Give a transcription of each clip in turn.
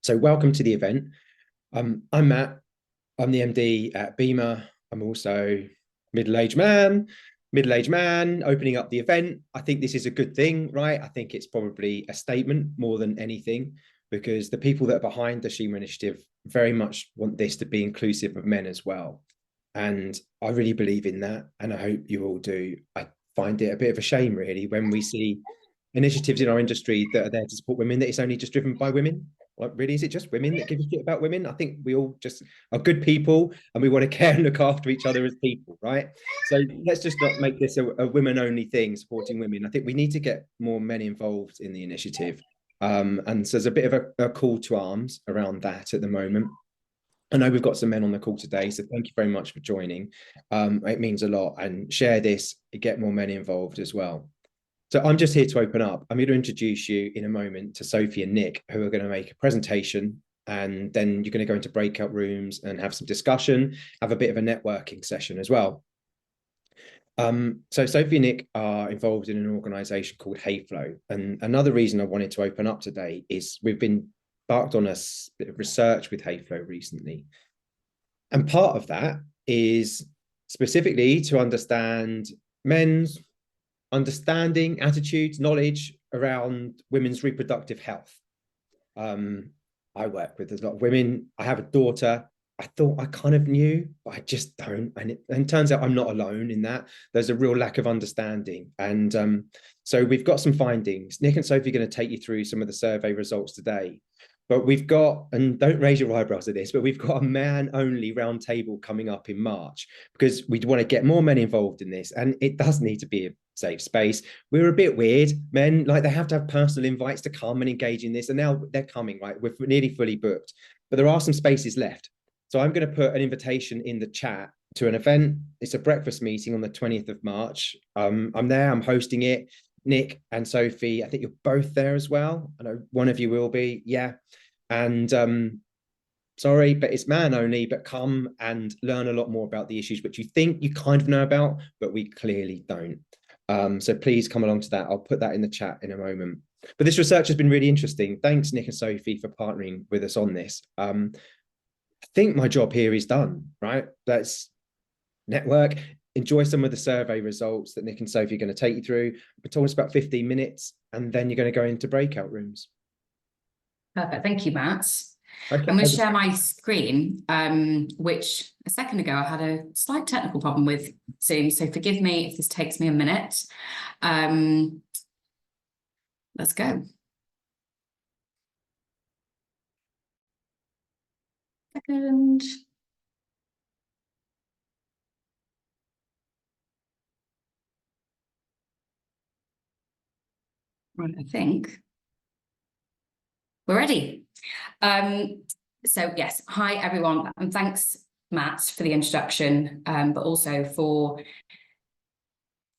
So welcome to the event. I'm Matt. I'm the MD at BIMA. I'm also middle-aged man, opening up the event. I think this is a good thing, right? I think it's probably a statement more than anything, because the people that are behind the SHIMA initiative very much want this to be inclusive of men as well. And I really believe in that, and I hope you all do. I find it a bit of a shame, really, when we see initiatives in our industry that are there to support women, that it's only just driven by women. Like, really, is it just women that give a shit about women? I think we all just are good people and we want to care and look after each other as people, right? So let's just not make this a women-only thing, supporting women. I think we need to get more men involved in the initiative. And so there's a bit of a call to arms around that at the moment. I know we've got some men on the call today, so thank you very much for joining. It means a lot, and share this, get more men involved as well. So I'm just here to open up. I'm going to introduce you in a moment to Sophie and Nick, who are going to make a presentation, and then you're going to go into breakout rooms and have some discussion, have a bit of a networking session as well. So Sophie and Nick are involved in an organisation called Hayflow, and another reason I wanted to open up today is we've been embarked on a bit of research with Hayflow recently, and part of that is specifically to understand men's understanding, attitudes, knowledge around women's reproductive health. I work with a lot of women. I have a daughter. I thought I kind of knew, but I just don't. And it turns out I'm not alone in that. There's a real lack of understanding. And so we've got some findings. Nick and Sophie are going to take you through some of the survey results today. But we've got, and don't raise your eyebrows at this, but we've got a man-only roundtable coming up in March, because we want to get more men involved in this. And it does need to be a safe space. We're a bit weird. Men, like, they have to have personal invites to come and engage in this. And now they're coming, right? We're nearly fully booked, but there are some spaces left. So I'm going to put an invitation in the chat to an event. It's a breakfast meeting on the 20th of March. I'm there, I'm hosting it. Nick and Sophie, I think you're both there as well. I know one of you will be, yeah. And sorry, but it's man only, but come and learn a lot more about the issues which you think you kind of know about, but we clearly don't. So please come along to that. I'll put that in the chat in a moment. But this research has been really interesting. Thanks, Nick and Sophie, for partnering with us on this. I think my job here is done, right? Let's network, enjoy some of the survey results that Nick and Sophie are going to take you through. We're talking about 15 minutes, and then you're going to go into breakout rooms. Perfect. Thank you, Matt. Okay. I'm going to share my screen, which a second ago I had a slight technical problem with Zoom, so forgive me if this takes me a minute. Let's go. Second. Right, I think we're ready. So yes, hi everyone, and thanks, Matt, for the introduction, but also for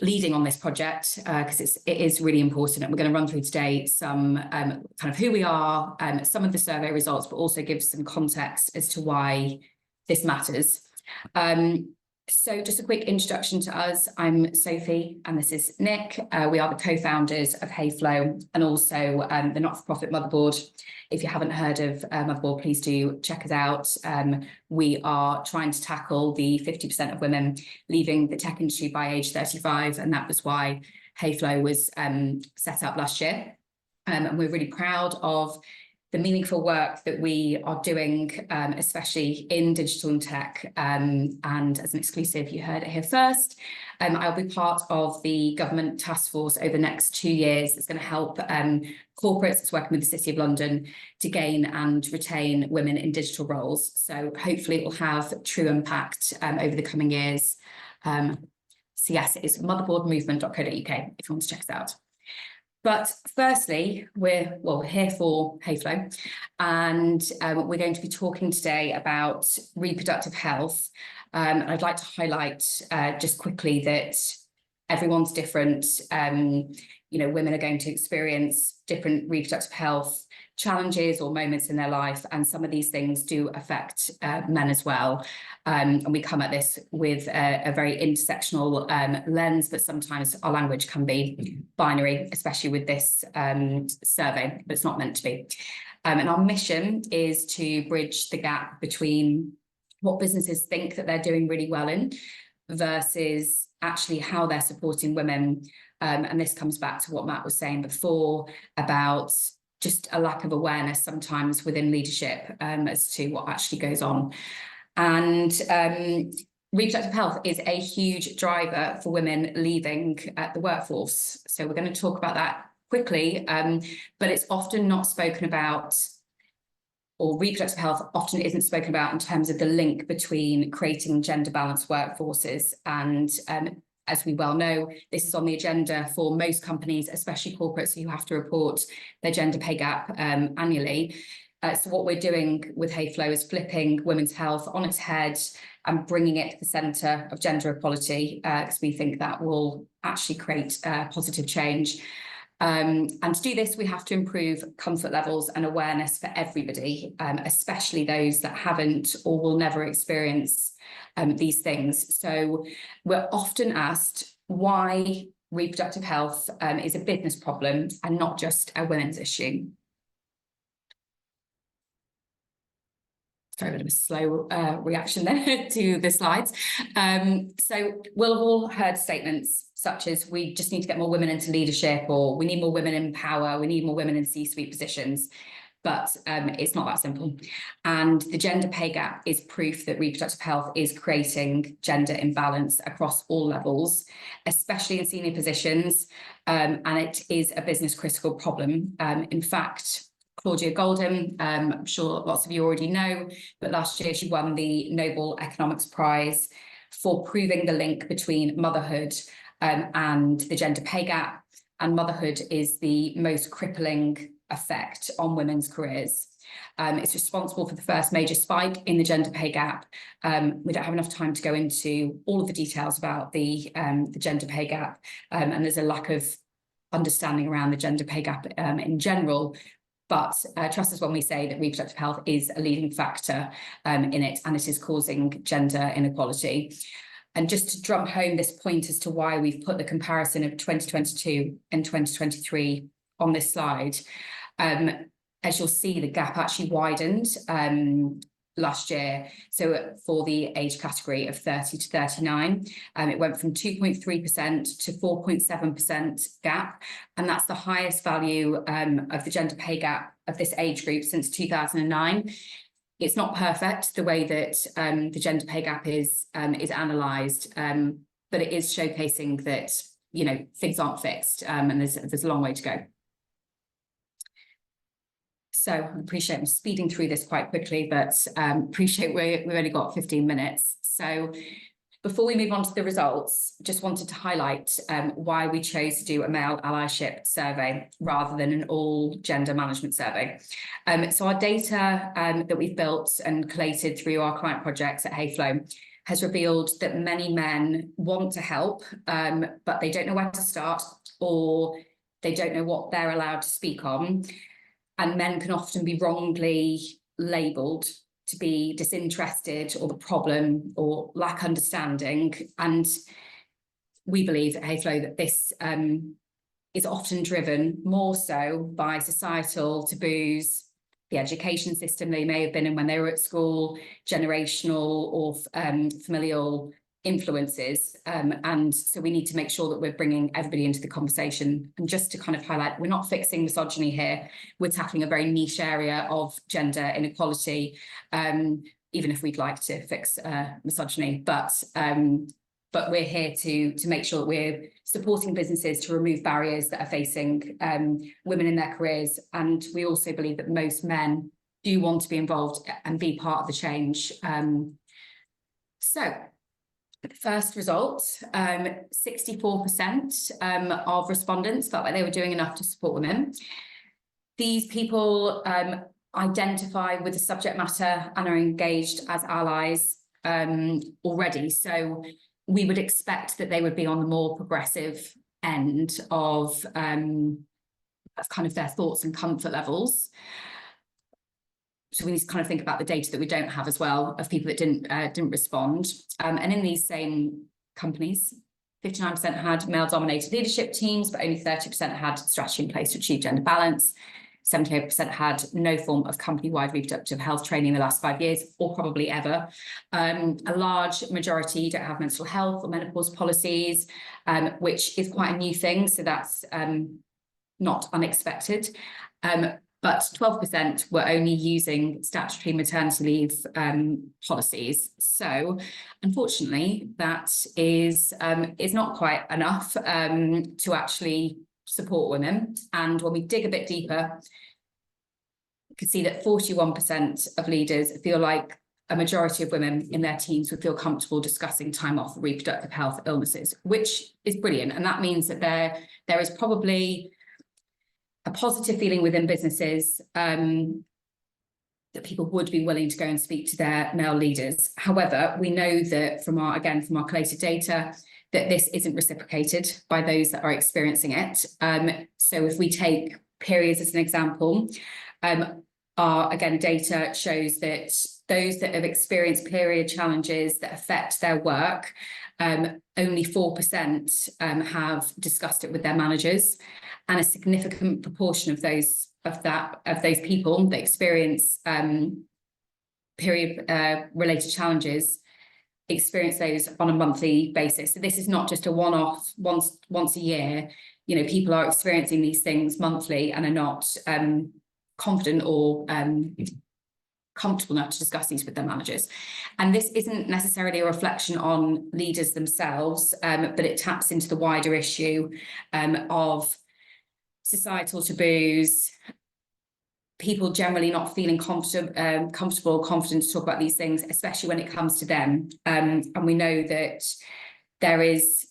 leading on this project, because it is really important. And we're going to run through today some kind of who we are, some of the survey results, but also give some context as to why this matters. So just a quick introduction to us. I'm Sophie and this is Nick. We are the co-founders of Hayflow and also the not-for-profit Motherboard. If you haven't heard of Motherboard, please do check us out. We are trying to tackle the 50% of women leaving the tech industry by age 35, and that was why Hayflow was set up last year. And we're really proud of the meaningful work that we are doing, especially in digital and tech. And as an exclusive, you heard it here first. I'll be part of the government task force over the next 2 years. It's going to help corporates that's working with the City of London to gain and retain women in digital roles. So hopefully it will have true impact over the coming years. So yes, it's motherboardmovement.co.uk if you want to check us out. But firstly, we're here for Hayflow, and we're going to be talking today about reproductive health. I'd like to highlight just quickly that everyone's different. Women are going to experience different reproductive health challenges or moments in their life, and some of these things do affect men as well. And we come at this with a very intersectional lens, but sometimes our language can be binary, especially with this survey, but it's not meant to be. And our mission is to bridge the gap between what businesses think that they're doing really well in versus actually how they're supporting women. And this comes back to what Matt was saying before about just a lack of awareness sometimes within leadership as to what actually goes on. And reproductive health is a huge driver for women leaving the workforce. So we're going to talk about that quickly, but it's often not spoken about, or reproductive health often isn't spoken about in terms of the link between creating gender balanced workforces. And as we well know, this is on the agenda for most companies, especially corporates who have to report their gender pay gap annually. So what we're doing with HeyFlow is flipping women's health on its head and bringing it to the centre of gender equality, because we think that will actually create positive change. And to do this, we have to improve comfort levels and awareness for everybody, especially those that haven't or will never experience these things. So we're often asked why reproductive health is a business problem and not just a women's issue. Sorry, a bit of a slow reaction there to the slides. So we'll have all heard statements such as we just need to get more women into leadership, or we need more women in power, we need more women in C-suite positions. But it's not that simple. And the gender pay gap is proof that reproductive health is creating gender imbalance across all levels, especially in senior positions. And it is a business critical problem. In fact, Claudia Goldin, I'm sure lots of you already know, but last year she won the Nobel Economics Prize for proving the link between motherhood and the gender pay gap. And motherhood is the most crippling effect on women's careers. It's responsible for the first major spike in the gender pay gap. We don't have enough time to go into all of the details about the gender pay gap, and there's a lack of understanding around the gender pay gap in general. But trust us when we say that reproductive health is a leading factor in it, and it is causing gender inequality. And just to drum home this point as to why we've put the comparison of 2022 and 2023 on this slide, as you'll see, the gap actually widened last year. So for the age category of 30 to 39, it went from 2.3% to 4.7% gap. And that's the highest value of the gender pay gap of this age group since 2009. It's not perfect, the way that the gender pay gap is analysed, but it is showcasing that, you know, things aren't fixed, and there's a long way to go. So I appreciate I'm speeding through this quite quickly, but appreciate we've only got 15 minutes. So before we move on to the results, just wanted to highlight why we chose to do a male allyship survey rather than an all gender management survey. So our data that we've built and collated through our client projects at HeyFlow has revealed that many men want to help, but they don't know where to start, or they don't know what they're allowed to speak on. And men can often be wrongly labelled to be disinterested or the problem or lack understanding. And we believe at HeyFlow that this is often driven more so by societal taboos, the education system they may have been in when they were at school, generational or familial influences, and so we need to make sure that we're bringing everybody into the conversation. And just to kind of highlight, we're not fixing misogyny here, we're tackling a very niche area of gender inequality, even if we'd like to fix misogyny, but we're here to make sure that we're supporting businesses to remove barriers that are facing women in their careers. And we also believe that most men do want to be involved and be part of the change. So the first result, 64% of respondents felt like they were doing enough to support women. These people identify with the subject matter and are engaged as allies already. So we would expect that they would be on the more progressive end of kind of their thoughts and comfort levels. So we need to kind of think about the data that we don't have as well of people that didn't respond. And in these same companies, 59% had male-dominated leadership teams, but only 30% had strategy in place to achieve gender balance. 78% had no form of company-wide reproductive health training in the last 5 years, or probably ever. A large majority don't have mental health or menopause policies, which is quite a new thing, so that's not unexpected. But 12% were only using statutory maternity leave policies. So, unfortunately, that is not quite enough to actually support women. And when we dig a bit deeper, you can see that 41% of leaders feel like a majority of women in their teams would feel comfortable discussing time off for reproductive health illnesses, which is brilliant. And that means that there is probably a positive feeling within businesses that people would be willing to go and speak to their male leaders. However, we know that from our collated data, that this isn't reciprocated by those that are experiencing it. So if we take periods as an example, our data shows that those that have experienced period challenges that affect their work, only 4% have discussed it with their managers, and a significant proportion of those people that experience period related challenges experience those on a monthly basis. So this is not just a one-off once a year. You know, people are experiencing these things monthly and are not confident or comfortable enough to discuss these with their managers. And this isn't necessarily a reflection on leaders themselves, but it taps into the wider issue of societal taboos, people generally not feeling comfortable or confident to talk about these things, especially when it comes to them. And we know that there is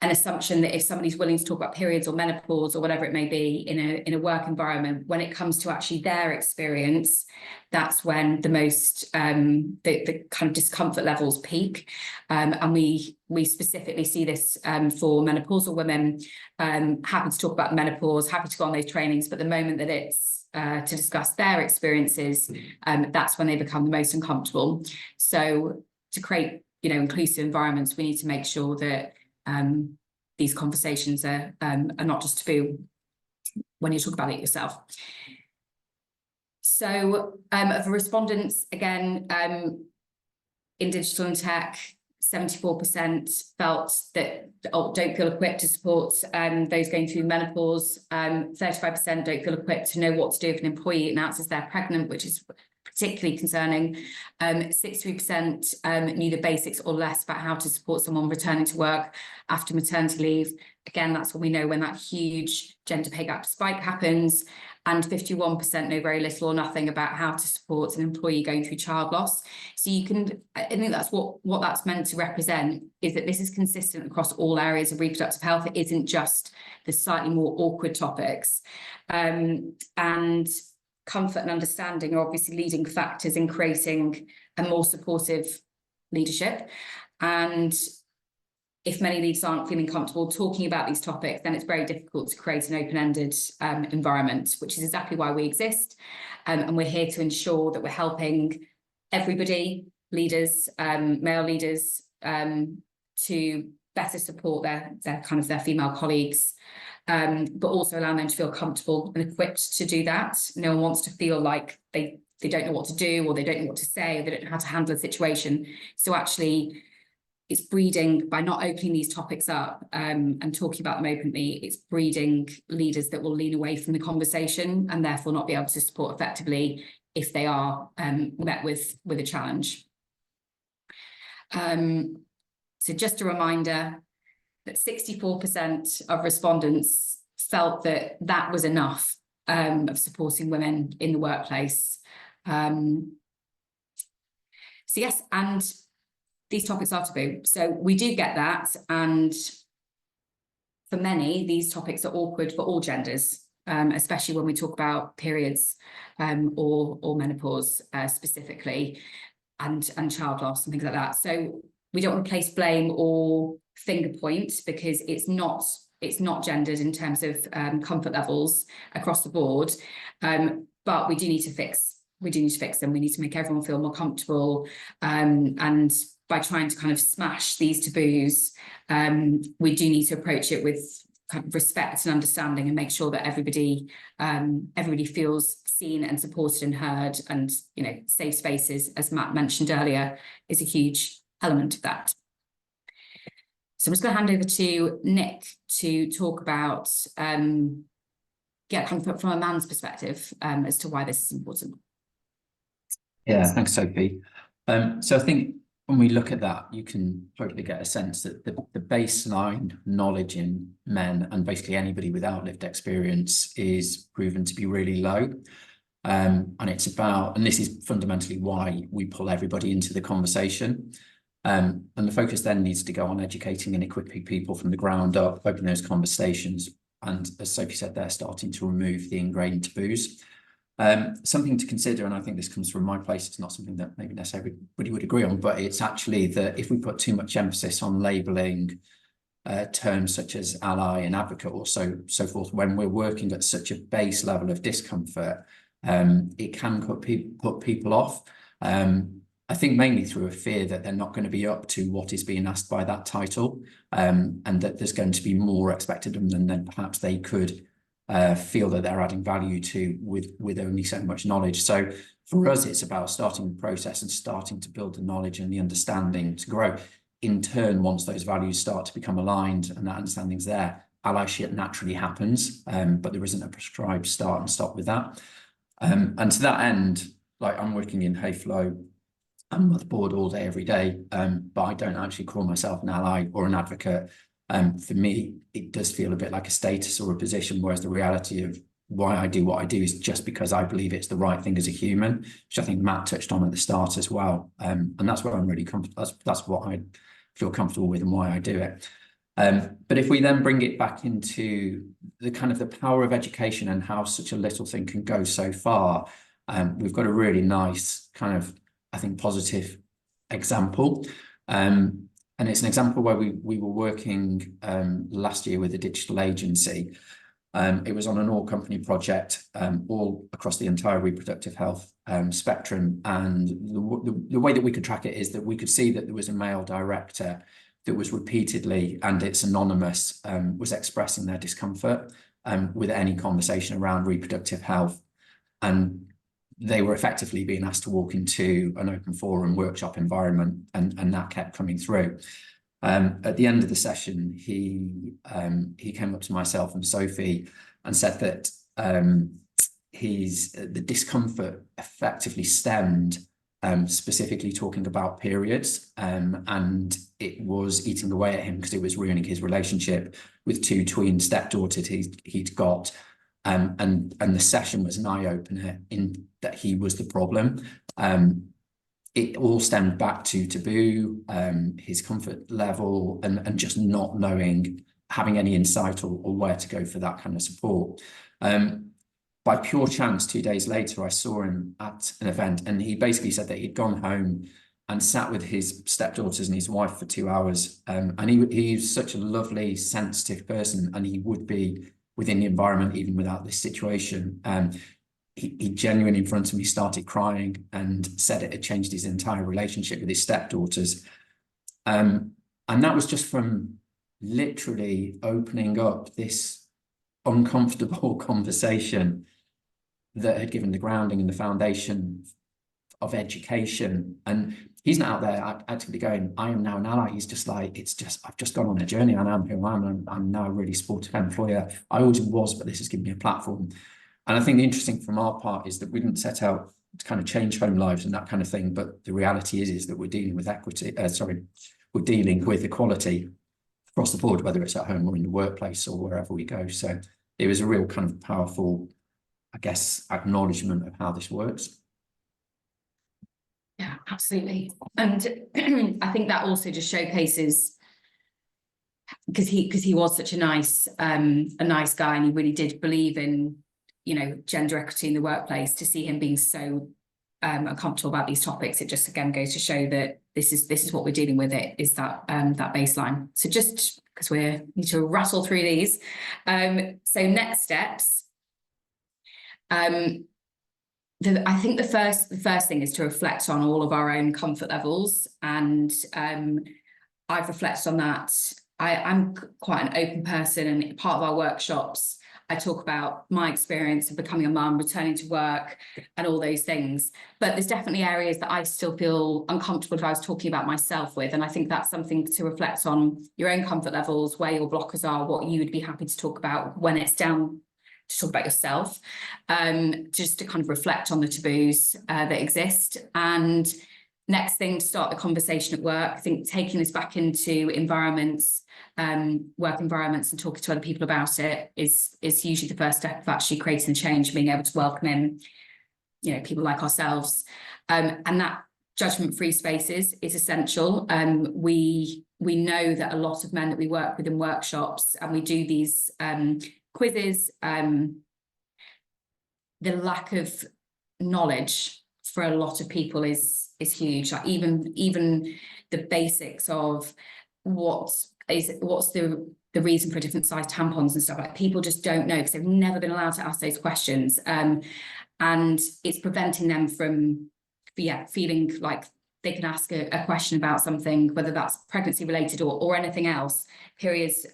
an assumption that if somebody's willing to talk about periods or menopause or whatever it may be in a work environment, when it comes to actually their experience, that's when the most the kind of discomfort levels peak. And we specifically see this for menopausal women, happy to talk about menopause, happy to go on those trainings, but the moment that it's to discuss their experiences, that's when they become the most uncomfortable. So to create, inclusive environments, we need to make sure that these conversations are not just taboo when you talk about it yourself. So of respondents, again, in digital and tech, 74% felt that don't feel equipped to support those going through menopause. 35% don't feel equipped to know what to do if an employee announces they're pregnant, which is particularly concerning. 63% knew the basics or less about how to support someone returning to work after maternity leave. Again, that's when we know when that huge gender pay gap spike happens. And 51% know very little or nothing about how to support an employee going through child loss. So I think that's what that's meant to represent, is that this is consistent across all areas of reproductive health. It isn't just the slightly more awkward topics. And comfort and understanding are obviously leading factors in creating a more supportive leadership. And if many leaders aren't feeling comfortable talking about these topics, then it's very difficult to create an open-ended environment, which is exactly why we exist. And we're here to ensure that we're helping everybody, leaders, male leaders, to better support their female colleagues, but also allow them to feel comfortable and equipped to do that. No one wants to feel like they don't know what to do, or they don't know what to say, or they don't know how to handle a situation. So actually, it's breeding, by not opening these topics up and talking about them openly, it's breeding leaders that will lean away from the conversation and therefore not be able to support effectively if they are met with a challenge. So just a reminder that 64% of respondents felt that was enough of supporting women in the workplace. So yes, and these topics are taboo. So we do get that. And for many, these topics are awkward for all genders, especially when we talk about periods or menopause specifically, and child loss and things like that. So we don't want to place blame or finger point, because it's not gendered in terms of comfort levels across the board. But we do need to fix them. We need to make everyone feel more comfortable, and by trying to kind of smash these taboos, we do need to approach it with kind of respect and understanding, and make sure that everybody feels seen and supported and heard, and safe spaces, as Matt mentioned earlier, is a huge element of that. So I'm just going to hand over to Nick to talk about kind of from a man's perspective as to why this is important. Yeah, thanks, Sophie. So I think when we look at that, you can totally get a sense that the baseline knowledge in men, and basically anybody without lived experience, is proven to be really low. And it's about, and this is fundamentally why we pull everybody into the conversation. And the focus then needs to go on educating and equipping people from the ground up, opening those conversations. And as Sophie said, they're starting to remove the ingrained taboos. Something to consider, and I think this comes from my place, it's not something that maybe necessarily everybody would agree on, but it's actually that if we put too much emphasis on labelling terms such as ally and advocate or so forth, when we're working at such a base level of discomfort, it can put people off. I think mainly through a fear that they're not going to be up to what is being asked by that title, and that there's going to be more expected of them than perhaps they could feel that they're adding value to with only so much knowledge. So for us, it's about starting the process and starting to build the knowledge and the understanding to grow. In turn, once those values start to become aligned and that understanding's there, allyship naturally happens, but there isn't a prescribed start and stop with that. And to that end, like, I'm working in Hayflow, I'm with the board all day, every day, but I don't actually call myself an ally or an advocate. For me, it does feel a bit like a status or a position, whereas the reality of why I do what I do is just because I believe it's the right thing as a human, which I think Matt touched on at the start as well. And that's where I'm really comfortable. That's what I feel comfortable with and why I do it. But if we then bring it back into the kind of the power of education and how such a little thing can go so far, we've got a really nice kind of, I think, positive example. And it's an example where we were working last year with a digital agency. It was on an all-company project, all across the entire reproductive health spectrum. And the way that we could track it is that we could see that there was a male director that was repeatedly, and it's anonymous, was expressing their discomfort with any conversation around reproductive health. And they were effectively being asked to walk into an open forum workshop environment, and that kept coming through. At the end of the session, he came up to myself and Sophie and said that the discomfort effectively stemmed specifically talking about periods, and it was eating away at him because it was ruining his relationship with two tween stepdaughters he'd got. And the session was an eye-opener in that he was the problem. It all stemmed back to taboo, his comfort level, and just not knowing, having any insight or where to go for that kind of support. By pure chance, 2 days later, I saw him at an event, and he basically said that he'd gone home and sat with his stepdaughters and his wife for 2 hours. And he's such a lovely, sensitive person, and he would be within the environment even without this situation. He genuinely in front of me started crying and said it had changed his entire relationship with his stepdaughters. And that was just from literally opening up this uncomfortable conversation that had given the grounding and the foundation of education. And he's not out there actively going, I am now an ally. He's just like, I've just gone on a journey, and I'm who I am, and I'm now a really supportive employer. I always was, but this has given me a platform. And I think the interesting from our part is that we didn't set out to kind of change home lives and that kind of thing, but the reality is that we're dealing with we're dealing with equality across the board, whether it's at home or in the workplace or wherever we go. So it was a real kind of powerful, I guess, acknowledgement of how this works. Yeah, absolutely. And I think that also just showcases, because he was such a nice guy, and he really did believe in, gender equity in the workplace. To see him being so uncomfortable about these topics, it just again goes to show that this is what we're dealing with. It is that baseline. So just because we need to rattle through these, so next steps. I think the first thing is to reflect on all of our own comfort levels, and I've reflected on that I'm quite an open person, and part of our workshops, I talk about my experience of becoming a mum, returning to work, and all those things. But there's definitely areas that I still feel uncomfortable if I was talking about myself with. And I think that's something to reflect on your own comfort levels, where your blockers are, what you would be happy to talk about when it's down to talk about yourself, just to kind of reflect on the taboos that exist. And next thing, to start the conversation at work. I think taking this back into environments, work environments, and talking to other people about it is usually the first step of actually creating the change, being able to welcome in, you know, people like ourselves. And that judgment-free spaces is essential. We know that a lot of men that we work with in workshops, and we do these quizzes, the lack of knowledge for a lot of people is huge. Like even the basics of what's the reason for different size tampons and stuff, like people just don't know because they've never been allowed to ask those questions, and it's preventing them from feeling like they can ask a question about something, whether that's pregnancy related or anything else, periods,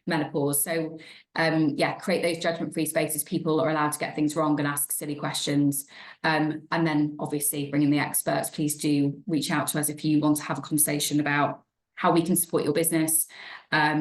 menopause. So create those judgment-free spaces. People are allowed to get things wrong and ask silly questions. And then obviously bring in the experts. Please do reach out to us if you want to have a conversation about how we can support your business. Our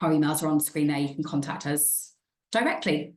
emails are on the screen there. You can contact us directly.